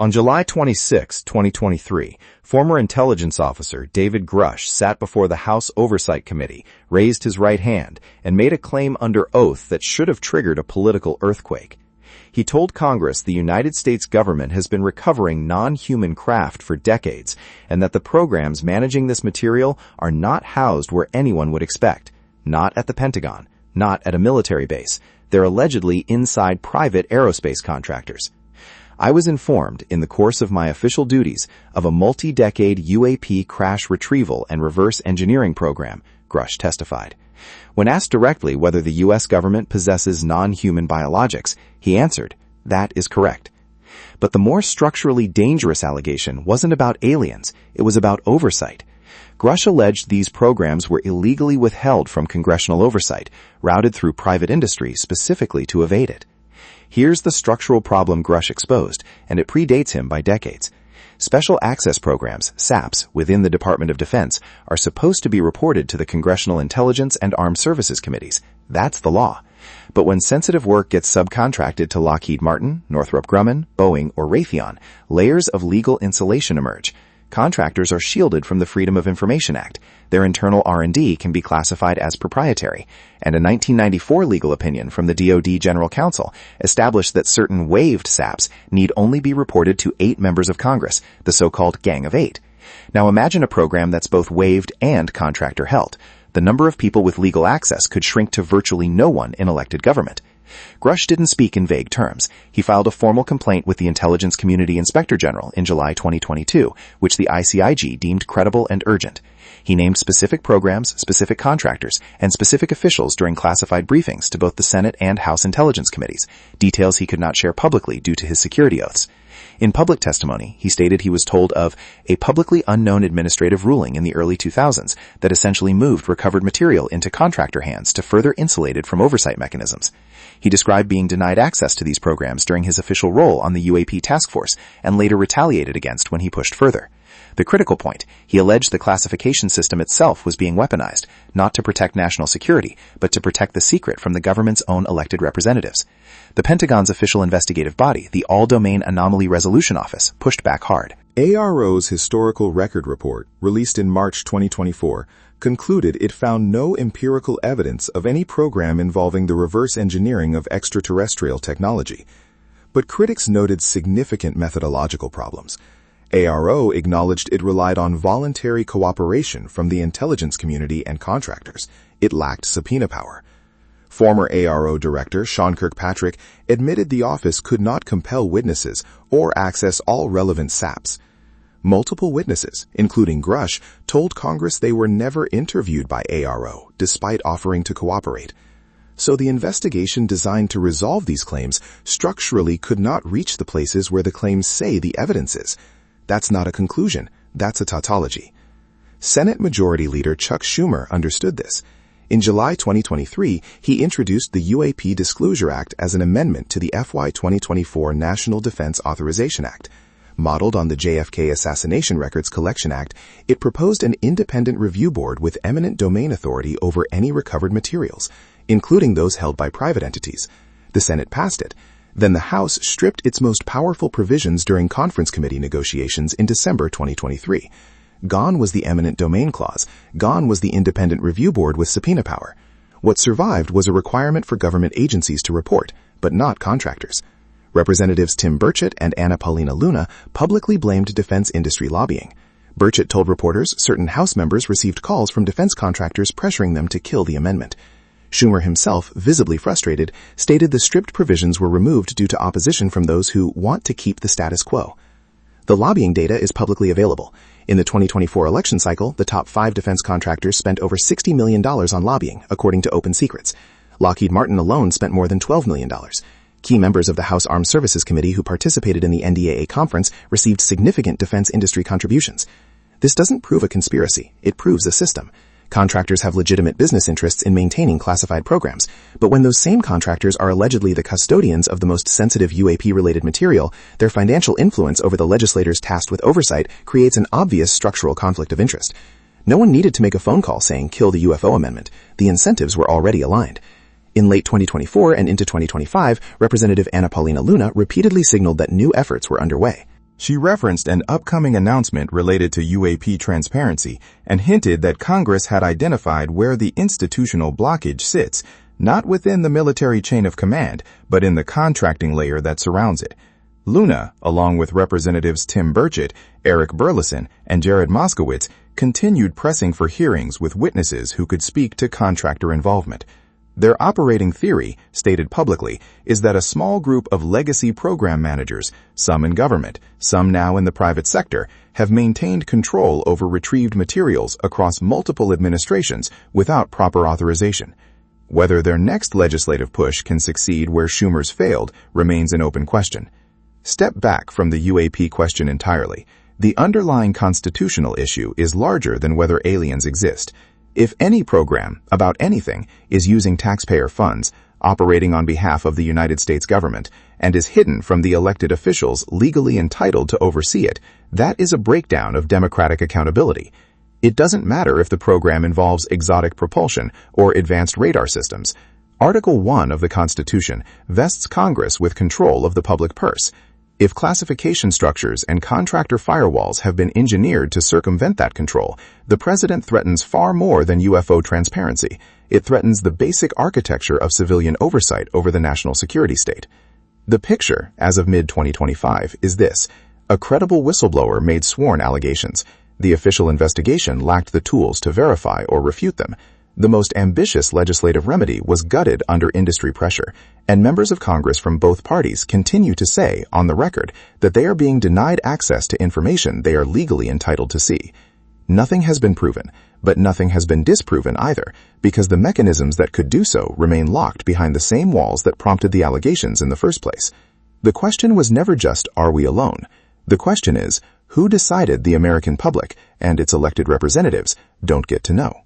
On July 26, 2023, former intelligence officer David Grusch sat before the House Oversight Committee, raised his right hand, and made a claim under oath that should have triggered a political earthquake. He told Congress the United States government has been recovering non-human craft for decades, and that the programs managing this material are not housed where anyone would expect. Not at the Pentagon, not at a military base. They're allegedly inside private aerospace contractors. I was informed, in the course of my official duties, of a multi-decade UAP crash retrieval and reverse engineering program, Grusch testified. When asked directly whether the U.S. government possesses non-human biologics, he answered, "That is correct." But the more structurally dangerous allegation wasn't about aliens, it was about oversight. Grusch alleged these programs were illegally withheld from congressional oversight, routed through private industry specifically to evade it. Here's the structural problem Grusch exposed, and it predates him by decades. Special Access Programs, SAPs, within the Department of Defense are supposed to be reported to the Congressional Intelligence and Armed Services Committees. That's the law. But when sensitive work gets subcontracted to Lockheed Martin, Northrop Grumman, Boeing, or Raytheon, layers of legal insulation emerge. Contractors are shielded from the Freedom of Information Act. Their internal R&D can be classified as proprietary, and a 1994 legal opinion from the DoD General Counsel established that certain waived SAPs need only be reported to 8 members of Congress, the so-called Gang of 8. Now imagine a program that's both waived and contractor held. The number of people with legal access could shrink to virtually no one in elected government. Grusch didn't speak in vague terms. He filed a formal complaint with the Intelligence Community Inspector General in July 2022, which the ICIG deemed credible and urgent. He named specific programs, specific contractors, and specific officials during classified briefings to both the Senate and House Intelligence Committees, details he could not share publicly due to his security oaths. In public testimony, he stated he was told of a publicly unknown administrative ruling in the early 2000s that essentially moved recovered material into contractor hands to further insulate it from oversight mechanisms. He described being denied access to these programs during his official role on the UAP task force and later retaliated against when he pushed further. The critical point, he alleged the classification system itself was being weaponized, not to protect national security, but to protect the secret from the government's own elected representatives. The Pentagon's official investigative body, the All-Domain Anomaly Resolution Office, pushed back hard. AARO's Historical Record Report, released in March 2024, concluded it found no empirical evidence of any program involving the reverse engineering of extraterrestrial technology. But critics noted significant methodological problems. AARO acknowledged it relied on voluntary cooperation from the intelligence community and contractors. It lacked subpoena power. Former AARO Director Sean Kirkpatrick admitted the office could not compel witnesses or access all relevant SAPs. Multiple witnesses, including Grusch, told Congress they were never interviewed by AARO, despite offering to cooperate. So the investigation designed to resolve these claims structurally could not reach the places where the claims say the evidence is. That's not a conclusion, that's a tautology. Senate Majority Leader Chuck Schumer understood this. In July 2023, he introduced the UAP Disclosure Act as an amendment to the FY 2024 National Defense Authorization Act. Modeled on the JFK Assassination Records Collection Act, it proposed an independent review board with eminent domain authority over any recovered materials, including those held by private entities. The Senate passed it. Then the House stripped its most powerful provisions during conference committee negotiations in December 2023. Gone was the eminent domain clause. Gone was the independent review board with subpoena power. What survived was a requirement for government agencies to report, but not contractors. Representatives Tim Burchett and Anna Paulina Luna publicly blamed defense industry lobbying. Burchett told reporters certain House members received calls from defense contractors pressuring them to kill the amendment. Schumer himself, visibly frustrated, stated the stripped provisions were removed due to opposition from those who want to keep the status quo. The lobbying data is publicly available. In the 2024 election cycle, the top 5 defense contractors spent over $60 million on lobbying, according to Open Secrets. Lockheed Martin alone spent more than $12 million. Key members of the House Armed Services Committee who participated in the NDAA conference received significant defense industry contributions. This doesn't prove a conspiracy, it proves a system. Contractors have legitimate business interests in maintaining classified programs, but when those same contractors are allegedly the custodians of the most sensitive UAP-related material, their financial influence over the legislators tasked with oversight creates an obvious structural conflict of interest. No one needed to make a phone call saying, "Kill the UFO amendment." The incentives were already aligned. In late 2024 and into 2025, Representative Anna Paulina Luna repeatedly signaled that new efforts were underway. She referenced an upcoming announcement related to UAP transparency and hinted that Congress had identified where the institutional blockage sits, not within the military chain of command, but in the contracting layer that surrounds it. Luna, along with Representatives Tim Burchett, Eric Burleson, and Jared Moskowitz, continued pressing for hearings with witnesses who could speak to contractor involvement. Their operating theory, stated publicly, is that a small group of legacy program managers, some in government, some now in the private sector, have maintained control over retrieved materials across multiple administrations without proper authorization. Whether their next legislative push can succeed where Schumer's failed remains an open question. Step back from the UAP question entirely. The underlying constitutional issue is larger than whether aliens exist. If any program, about anything, is using taxpayer funds, operating on behalf of the United States government, and is hidden from the elected officials legally entitled to oversee it, that is a breakdown of democratic accountability. It doesn't matter if the program involves exotic propulsion or advanced radar systems. Article 1 of the Constitution vests Congress with control of the public purse. If classification structures and contractor firewalls have been engineered to circumvent that control, the president threatens far more than UFO transparency. It threatens the basic architecture of civilian oversight over the national security state. The picture, as of mid-2025, is this. A credible whistleblower made sworn allegations. The official investigation lacked the tools to verify or refute them. The most ambitious legislative remedy was gutted under industry pressure, and members of Congress from both parties continue to say, on the record, that they are being denied access to information they are legally entitled to see. Nothing has been proven, but nothing has been disproven either, because the mechanisms that could do so remain locked behind the same walls that prompted the allegations in the first place. The question was never just, are we alone? The question is, who decided the American public and its elected representatives don't get to know?